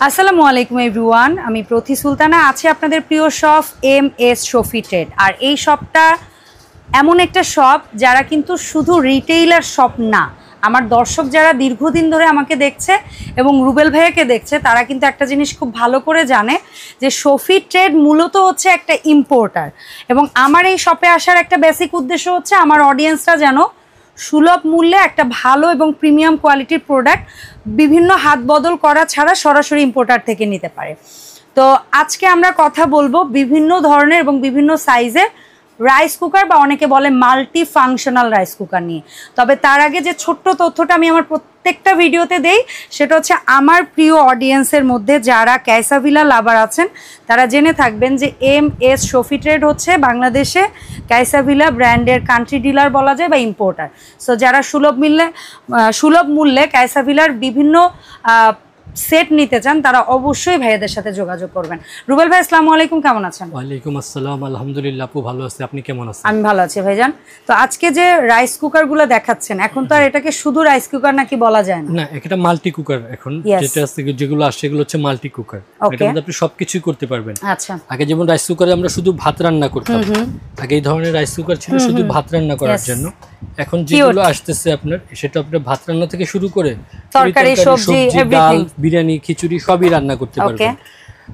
আসসালামু আলাইকুম এভরিওয়ান, আমি প্রতি সুলতানা আছি আপনাদের প্রিয় শপ এমএস শফি ট্রেড। আর এই শপটা এমন একটা শপ যারা কিন্তু শুধু রিটেইলার শপ না, আমার দর্শক যারা দীর্ঘদিন ধরে আমাকে দেখছে এবং রুবেল ভাইয়াকে দেখছে তারা কিন্তু একটা জিনিস খুব ভালো করে জানে যে শফি ট্রেড মূলত হচ্ছে একটা ইম্পোর্টার। এবং আমার এই শপে আসার একটা বেসিক উদ্দেশ্য হচ্ছে আমার অডিয়েন্সরা যেন সুলভ মূল্যে একটা ভালো এবং প্রিমিয়াম কোয়ালিটির প্রোডাক্ট বিভিন্ন হাত বদল করা ছাড়া সরাসরি ইম্পোর্টার থেকে নিতে পারে। তো আজকে আমরা কথা বলবো বিভিন্ন ধরনের এবং বিভিন্ন সাইজের রাইস কুকার বা অনেকে বলে মাল্টি ফাংশনাল রাইস কুকার নিয়ে। তবে তার আগে যে ছোট্ট তথ্যটা আমি আমার প্রত্যেকটা ভিডিওতে দেই সেটা হচ্ছে আমার প্রিয় অডিয়েন্সের মধ্যে যারা ক্যাসাভিলা লাভার আছেন তারা জেনে থাকবেন যে এমএস শফি ট্রেড হচ্ছে বাংলাদেশে ক্যাসাভিলা ব্র্যান্ডের কান্ট্রি ডিলার বলা যায় বা ইম্পোর্টার। সো যারা সুলভ মূল্যে ক্যাসাভিলার বিভিন্ন সেট নিতে চান তারা অবশ্যই ভাইয়াদের সাথে যোগাযোগ করবেন। রুবেল ভাই আসসালামু আলাইকুম, কেমন আছেন? ওয়ালাইকুম আসসালাম, আলহামদুলিল্লাহ আপু ভালো আছি, আপনি কেমন আছেন? আমি ভালো আছি ভাইজান। তো আজকে যে রাইস কুকারগুলো দেখাচ্ছেন এখন তো আর এটাকে শুধু রাইস কুকার নাকি বলা যায় না? না, এটা মাল্টি কুকার। এখন যেটা আছে যেগুলো আসে সেগুলো হচ্ছে মাল্টি কুকার। এটার মধ্যে আপনি সবকিছু করতে পারবেন। আচ্ছা, আগে যেমন রাইস কুকারে আমরা শুধু ভাত রান্না করতাম, আগে এই ধরনের রাইস কুকার ছিল শুধু ভাত রান্না করার জন্য। এখন যেগুলো আসতেছে আপনার সেটা আপনার ভাত রান্না থেকে শুরু করে তরকারি, সবজি, ডাল, বিরিয়ানি, খিচুড়ি সবই রান্না করতে পারবেন।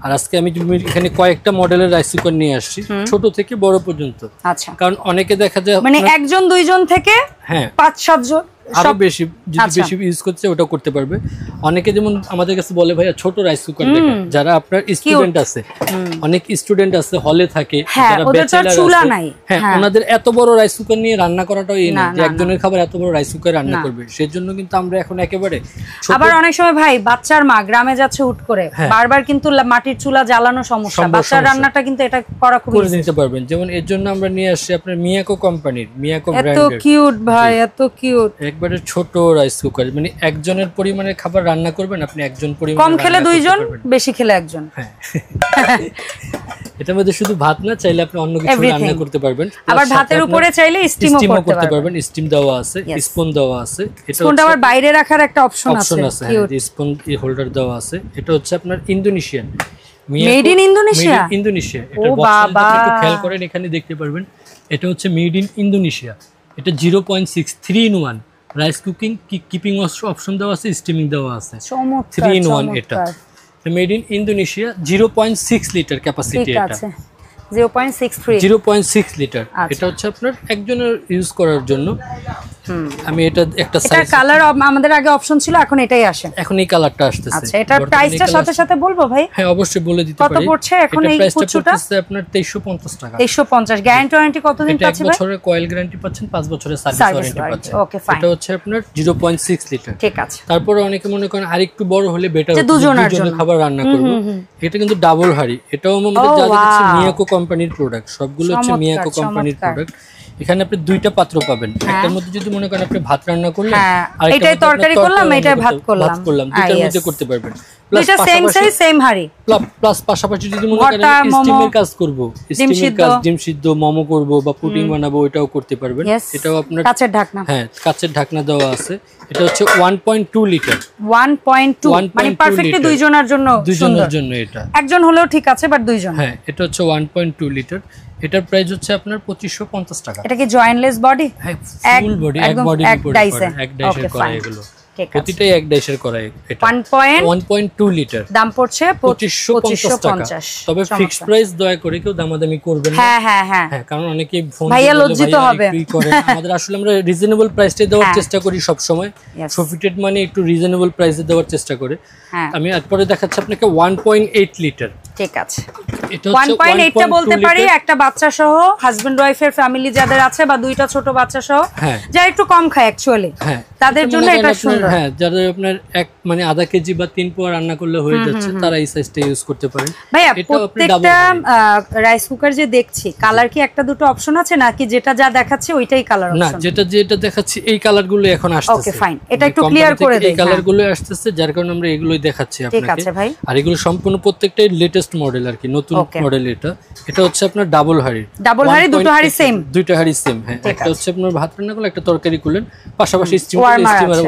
আর আজকে আমি এখানে কয়েকটা মডেলের রাইস কুকার নিয়ে আসছি, ছোট থেকে বড় পর্যন্ত। আচ্ছা, কারণ অনেকে দেখা যায় মানে একজন দুইজন থেকে 5-7 জন আরো বেশি যদি বেশি ইউজ করতে ওটা করতে পারবে। অনেকে যেমন আমাদের কাছে বলে ভাইয়া ছোট রাইস কুকার দেখেন, যারা আপনার স্টুডেন্ট আছে, অনেক স্টুডেন্ট আছে হলে থাকে, যারা ব্যাচেলর আছে, হ্যাঁ ওনাদের এত বড় রাইস কুকার নিয়ে রান্না করাটাও এই না যে একজনের খাবার এত বড় রাইস কুকার রান্না করবে। সেজন্য কিন্তু আমরা এখন একেবারে আবার অনেক সময় ভাই বাচ্চার মা গ্রামে যাচ্ছে হুট করে, বারবার কিন্তু মাটির চুলা জ্বালানো সমস্যা, বাচ্চার রান্নাটা কিন্তু এটা করা খুব করে নিতে পারবেন। যেমন এর জন্য আমরা নিয়ে আসছি আপনার মিয়াকো কোম্পানির মিয়াকো ব্র্যান্ডের। এত কিউট ভাই, এত কিউট, একবারে ছোট রাইস কুকার, মানে একজনের পরিমাণে খাবার রান্না করবেন আপনি, একজন পরিমাণে কম খেলে দুইজন, বেশি খেলে একজন। হ্যাঁ, এটার মধ্যে শুধু ভাত না, চাইলে আপনি অন্য কিছু রান্না করতে পারবেন। আবার ভাতের উপরে চাইলে স্টিমও করতে পারবেন। স্টিম দেওয়া আছে, স্পুন দেওয়া আছে, স্পুনটা আবার বাইরে রাখার একটা অপশন আছে, স্পুন হোল্ডার দেওয়া আছে। এটা হচ্ছে আপনার ইন্দোনেশিয়ান, মেড ইন ইন্দোনেশিয়া। এটা বক্সটা একটু খেয়াল করেন, এখানে দেখতে পারবেন এটা হচ্ছে মেড ইন ইন্দোনেশিয়া। এটা 0.6 3 in 1 rice cooking, keeping option দেওয়া আছে, স্টিমিং দেওয়া আছে, 3 in 1। এটা made in Indonesia, 0.6 litre capacity. এটা 0.6 লিটার। এটা হচ্ছে আপনার একজনের ইউজ করার জন্য। আমি এটা একটা সাইজ, কালার আমাদের আগে অপশন ছিল, এখন এটাই আসে, এখন এই কালারটা আসতেছে। আচ্ছা, এটার প্রাইসটা সাথে সাথে বলবো ভাই? হ্যাঁ অবশ্যই বলে দিতে পারি। কত পড়ছে এখন এই কুচুটা? আপনার 2350 টাকা। 2350। গ্যারান্টি ওয়ারেন্টি কতদিন পাচ্ছেন ভাই? 1 বছরের কয়েল গ্যারান্টি পাচ্ছেন, 5 বছরের সার্ভিস ওয়ারেন্টি পাচ্ছেন। Okay fine. এটা হচ্ছে আপনার 0.6 লিটার। ঠিক আছে। তারপরে অনেকে মনে করেন আরেকটু বড় হলে বেটার, দুজনের খাবার রান্না করব। এটা কিন্তু ডাবল হাড়ি। এটাও আমাদের যা দেখছি মিয়াকো কোম্পানির প্রোডাক্ট, সবগুলো হচ্ছে মিয়াকো কোম্পানির প্রোডাক্ট। এখানে আপনি দুইটা পাত্র পাবেন, একটার মধ্যে যদি মনে করেন আপনি ভাত রান্না করলেন, আর এটাই তরকারি করলাম, এটাই ভাত করলাম, দুইটার মধ্যে করতে পারবেন। দুইটা সেম সাইজ সেম হাড়ি। প্লাস পাশাপাশি যদি মনে করেন স্টিমের কাজ করব, স্টিমের কাজ, ডিম সিদ্ধ, মোমো করব বা পুডিং বানাবো, এটাও করতে পারবেন। এটাও আপনার কাঁচের ঢাকনা, হ্যাঁ কাঁচের ঢাকনা দেওয়া আছে। এটা হচ্ছে 1.2 লিটার। 1.2 মানে পারফেক্টলি দুইজনের জন্য, দুইজনের জন্য। এটা একজন হলেও ঠিক আছে, বাট দুইজন। হ্যাঁ, এটা হচ্ছে 1.2 লিটার। এটার প্রাইস হচ্ছে আপনার 2550 টাকা। এটা কি জয়েন্টলেস বডি? হ্যাঁ, ফুল বডি, এক বডির উপরে এক ডাইসের করা এগুলো, প্রতিটাই এক ডাইসের করা। এটা 1.2 লিটার, দাম পড়ছে 2550 টাকা। তবে ফিক্সড প্রাইস দয়া করে কেউ দামাদামি করবেন না। হ্যাঁ, কারণ অনেকে ফোন ভাইয়া লজ্জিত হবে। আমাদের আসলে আমরা রিজনেবল প্রাইসে দেওয়ার চেষ্টা করি সব সময়। শফি ট্রেড মানে একটু রিজনেবল প্রাইসে দেওয়ার চেষ্টা করে। আমি এরপরে দেখাচ্ছি আপনাকে 1.8 লিটার। ঠিক আছে, 1.8 টা বলতে পারি একটা বাচ্চা সহ, হাজবেন্ড ওয়াইফের ফ্যামিলি যাদের আছে বা দুইটা ছোট বাচ্চা সহ, যারা একটু কম খায় অ্যাকচুয়ালি, তাদের জন্য এটা সুন্দর। হ্যাঁ, যাদের আপনার এক মানে আধা কেজি বা 3 পোয়া রান্না করলে হয়ে যাচ্ছে, তারা এই সাইজটা ইউজ করতে পারেন। ভাইয়া প্রত্যেকটা রাইস কুকার যে দেখছি কালার কি একটা দুটো অপশন আছে নাকি যেটা যা দেখাচ্ছে ওইটাই কালার অপশন? না, যেটা দেখাচ্ছি এই কালারগুলো এখন আসছে। ওকে ফাইন, এটা একটু ক্লিয়ার করে দেই। এই কালারগুলো আসছে, যার কারণে আমরা এগুলোই দেখাচ্ছি আপনাকে। ঠিক আছে ভাই। আর এগুলো সম্পূর্ণ প্রত্যেকটাই লেটেস্ট লেটেস্ট মডেল আর কি, নতুন মডেল এটা। এটা হচ্ছে আপনার ডাবল হাড়ি দুটো হাড়ি সেম, দুইটা হাড়ি সেম। হ্যাঁ, একটা হচ্ছে আপনার ভাত রান্না করলে, একটা তরকারি করলেন, পাশাপাশি স্টিমার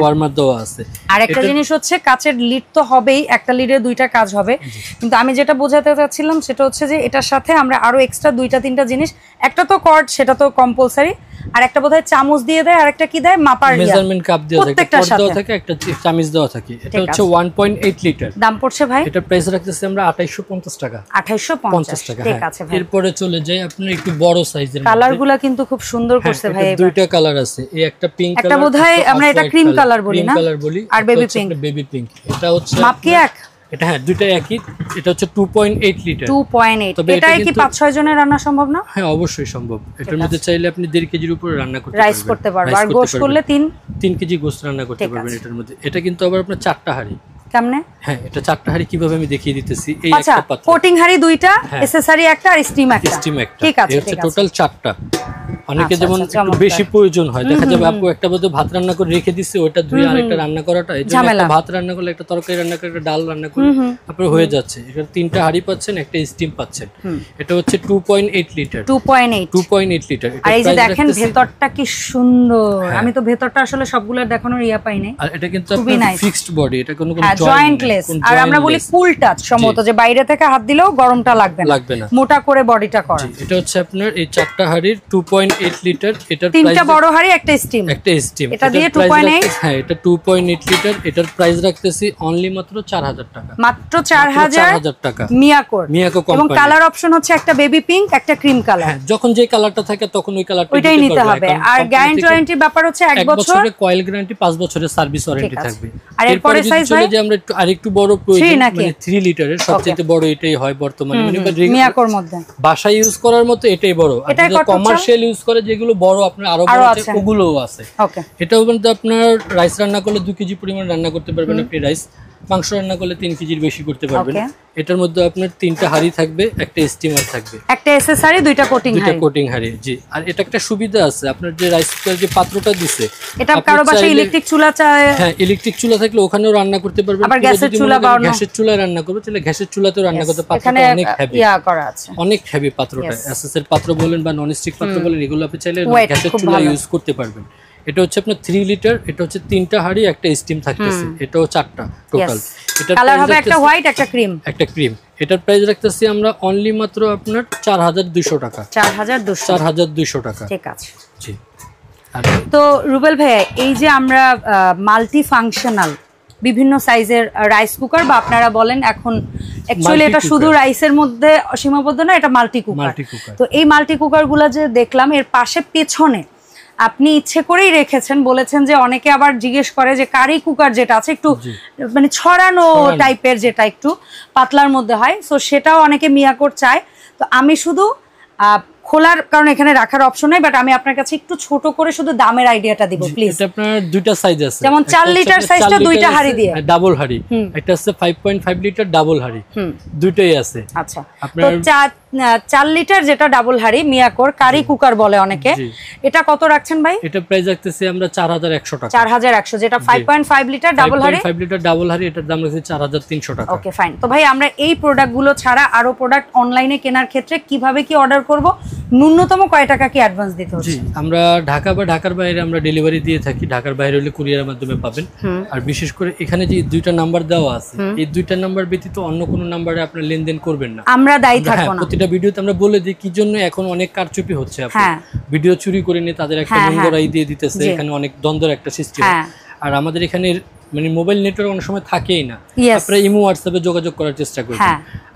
ওয়ার্মার দেওয়া আছে। আর একটা জিনিস হচ্ছে কাচের লিড তো হবেই, একটা লিডে দুইটা কাজ হবে, কিন্তু আমি যেটা বোঝাতে চাচ্ছিলাম সেটা হচ্ছে যে এটার সাথে আমরা আরো এক্সট্রা দুইটা তিনটা জিনিস, একটা তো কর্ড সেটা তো কম্পালসারি, আর একটা বোধহয় চামচ দিয়ে দেয়, আর একটা কি দেয় মাপার মেজারমেন্ট কাপ দেওয়া থাকে, কর্ড দেওয়া থাকে, একটা চামচ দেওয়া থাকে। এটা হচ্ছে 1.8 লিটার। দাম পড়ছে ভাই, এটা প্রাইস রাখতেছি আমরা 2850 টাকা। 2850 টাকা, ঠিক আছে ভাই। এরপরে চলে যাই আপনার একটু বড় সাইজের মধ্যে। কালারগুলো কিন্তু খুব সুন্দর করছে ভাই। দুইটা কালার আছে, এই একটা পিঙ্ক কালার, একটা বোধহয় আমরা এটা ক্রিম কালার বলি না, আর বেবি পিঙ্ক। বেবি পিঙ্ক এটা হচ্ছে মাপ কি এক? এটা হ্যাঁ দুইটা একই। এটা হচ্ছে 2.8 লিটার। 2.8। এটাই কি 5-6 জনের রান্না সম্ভব না? হ্যাঁ, অবশ্যই সম্ভব। এটার মধ্যে চাইলে আপনি 1.5 কেজির উপরে রান্না করতে পারবেন, রাইস করতে পারবেন, আর গোশত করলে 3 কেজি গোশত রান্না করতে পারবেন এটার মধ্যে। এটা কিন্তু আবার আপনার 4টা হাড়ি। কেমনে? হ্যাঁ, এটা 4টা হাড়ি কিভাবে আমি দেখিয়ে দিতেছি। এই একটা পাত্র, কোটিং হাড়ি দুইটা, এসএসআরি একটা, আর স্টিম একটা। ঠিক আছে, এটা হচ্ছে টোটাল 4টা। অনেকে যেমন একটু বেশি প্রয়োজন হয়, দেখা যাবে আপু একটা বোধ ভাত রান্না করে রেখে দিচ্ছে, ওটা ধুয়ে আরেকটা রান্না করাটা, এই জন্য একটা ভাত রান্না করলে, একটা তরকারি রান্না করে, একটা ডাল রান্না করে আপনার হয়ে যাচ্ছে। এটা 3টা হাড়ি পাচ্ছেন, একটা স্টিম পাচ্ছেন। এটা হচ্ছে 2.8 লিটার। 2.8 লিটার। আর এই যে দেখেন ভেতরটা কি সুন্দর, আমি তো ভেতরটা আসলে সবগুলো দেখানোর ইয়া পাই নাই। আর এটা কিন্তু আপনার ফিক্সড বডি, এটা কোনো জয়েন্টলেস, আর আমরা বলি কুল টাচ, সম্ভবত যে বাইরে থেকে হাত দিলেও গরমটা লাগবে না, মোটা করে বডিটা করা। এটা হচ্ছে আপনার এই 4টা হাড়ির 2.8 লিটার। এটার প্রাইস, 3টা বড় হাড়ি, একটা স্টিম। এটা দিয়ে 2.8। হ্যাঁ, এটা 2.8 লিটার। এটার প্রাইস রাখতেছি অনলি মাত্র 4000 টাকা। মাত্র 4000 টাকা। মিয়াকো কোম্পানি। এবং কালার অপশন হচ্ছে একটা বেবি পিঙ্ক, একটা ক্রিম কালার। হ্যাঁ, যখন যে কালারটা থাকে তখন ওই কালারটা ওইটাই নিতে হবে। আর গ্যারান্টি ওয়ারেন্টির ব্যাপার হচ্ছে 1 বছরের কয়েল গ্যারান্টি, 5 বছরের সার্ভিস ওয়ারেন্টি থাকবে। আর এরপরে সাইজ চলে যে আমরা আরেকটু বড় প্রয়োজন, মানে 3 লিটারের সবচেয়ে বড় এটাই হয় বর্তমানে, মানে মিয়াকোর মধ্যে বাসায় ইউজ করার মতো এটাই বড়। আর কমার্শিয়াল ইউজ করে যেগুলো বড় আপনার আরো বড় আছে, ওগুলোও আছে। এটাও কিন্তু আপনার রাইস রান্না করলে 2 কেজি পরিমাণ রান্না করতে পারবেন আপনি রাইস। মাংস রান্না করলে 3 কেজির বেশি করতে পারবেন। এটার মধ্যে আপনার 3টা হাড়ি থাকবে, একটা স্টিমার থাকবে, একটা এসএসআরি, দুইটা কোটিং হাড়ি। জি, আর এটা একটা সুবিধা আছে, আপনার যে রাইস কুকার যে পাত্রটা দিছে, এটা কারো বাসায় ইলেকট্রিক চুলা চায়, হ্যাঁ ইলেকট্রিক চুলা থাকলে ওখানেও রান্না করতে পারবেন। আবার গ্যাসের চুলা বা গ্যাসের চুলায় রান্না করবে, তাহলে গ্যাসের চুলাতেও রান্না করতে পারবেন। পাত্রটা অনেক হেভি করা আছে, অনেক হেভি পাত্রটা। এসএস এর পাত্র বলেন বা নন স্টিক পাত্র বলেন, এগুলো আপনি চাইলে গ্যাসের চুলা ইউজ করতে পারবেন। এটা হচ্ছে আপনার 3 লিটার। এটা হচ্ছে 3টা হাড়ি, একটা স্টিম থাকতেছে। এটাও 4টা টোটাল। এটা কালার হবে একটা হোয়াইট, একটা ক্রিম। এটার প্রাইস রাখতেছি আমরা অনলি মাত্র আপনার 4200 টাকা। 4200 টাকা। ঠিক আছে, জি। তো রুবেল ভাই, এই যে আমরা মাল্টি ফাংশনাল বিভিন্ন সাইজের রাইস কুকার, বা আপনারা বলেন এখন অ্যাকচুয়ালি এটা শুধু রাইসের মধ্যে সীমাবদ্ধ না, এটা মাল্টি কুকার। তো এই মাল্টি কুকার গুলা যে দেখলাম, এর পাশে পেছনে আপনি ইচ্ছে করেই রেখেছেন, বলেছেন যে অনেকে আবার জিজ্ঞেস করে যে কারি কুকার যেটা আছে একটু মানে ছড়ানো টাইপের, যেটা একটু পাতলার মধ্যে হয়, সো সেটাও অনেকে মিয়াকোর চায়। তো আমি শুধু খোলার কারণ এখানে রাখার অপশন নাই, বাট আমি আপনার কাছে একটু ছোট করে শুধু দামের আইডিয়াটা দিব প্লিজ। এটা আপনার দুইটা সাইজ আছে, যেমন 4 লিটার সাইজটা দুইটা হাড়ি দিয়ে, ডাবল হাড়ি। একটা আছে 5.5 লিটার ডাবল হাড়ি, দুইটাই আছে। আচ্ছা, তো 4 লিটার যেটা ডাবল হাড়ি মিয়াকোর কারি কুকার বলে অনেকে, এটা কত রাখছেন ভাই? এটা প্রাইস রাখতেছি আমরা 4100 টাকা। 4100, যেটা 5.5 লিটার ডাবল হাড়ি, 5 লিটার ডাবল হাড়ি, এটার দাম রাখছি 4300 টাকা। ওকে, ফাইন। তো ভাই, আমরা এই প্রোডাক্টগুলো ছাড়া আরো প্রোডাক্ট অনলাইনে কেনার ক্ষেত্রে কিভাবে কি অর্ডার করব, ন্যূনতম কয় টাকা কি অ্যাডভান্স দিতে হচ্ছে? জি, আমরা ঢাকা বা ঢাকার বাইরে আমরা ডেলিভারি দিয়ে থাকি। ঢাকার বাইরে হলে কুরিয়ারের মাধ্যমে পাবেন। আর বিশেষ করে এখানে যে 2টা নাম্বার দেওয়া আছে, এই 2টা নাম্বার ব্যতীত অন্য কোনো নাম্বারে আপনারা লেনদেন করবেন না, আমরা দায়ী থাকব না। প্রতিটা ভিডিওতে আমরা বলে দিই কি জন্য এখন অনেক কারচুপি হচ্ছে। ভিডিও চুরি করে নিয়ে তাদের একটা নোংরাই দিয়ে দিতেছে, এখানে অনেক দ্বন্দ্বের একটা সৃষ্টি হয়। আর আমাদের এখানে মানে মোবাইল নেটওয়ার্ক অনেক সময় থাকেই না, আপনারা ইমো হোয়াটসঅ্যাপে যোগাযোগ করার চেষ্টা করবেন।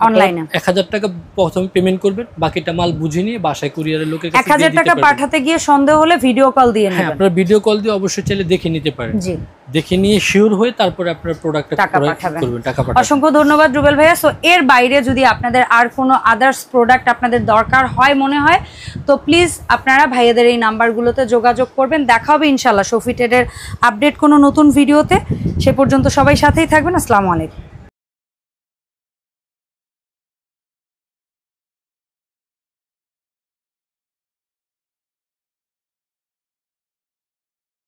অনলাইনে 1000 টাকা প্রথমে পেমেন্ট করবেন, বাকিটা মাল বুঝে নিয়ে বাসায় কুরিয়ারের লোকের কাছে 1000 টাকা পাঠাতে গিয়ে সন্দেহ হলে ভিডিও কল দিয়ে নেবেন। আপনারা ভিডিও কল দিয়ে অবশ্যই চাইলে দেখে নিতে পারেন। জি, দেখে নিয়ে শিওর হয়ে তারপরে আপনার প্রোডাক্টটা করবেন, টাকা পাঠাবেন। অসংখ্য ধন্যবাদ রুবেল ভাইয়া। সো এর বাইরে যদি আপনাদের আর কোনো আদার্স প্রোডাক্ট আপনাদের দরকার হয় মনে হয়, তো প্লিজ আপনারা ভাইয়াদের এই নাম্বারগুলোতে যোগাযোগ করবেন। দেখা হবে ইনশাআল্লাহ সফিটেডের আপডেট কোনো নতুন ভিডিওতে। সে পর্যন্ত সবাই সাথেই থাকবেন। আসসালামু আলাইকুম।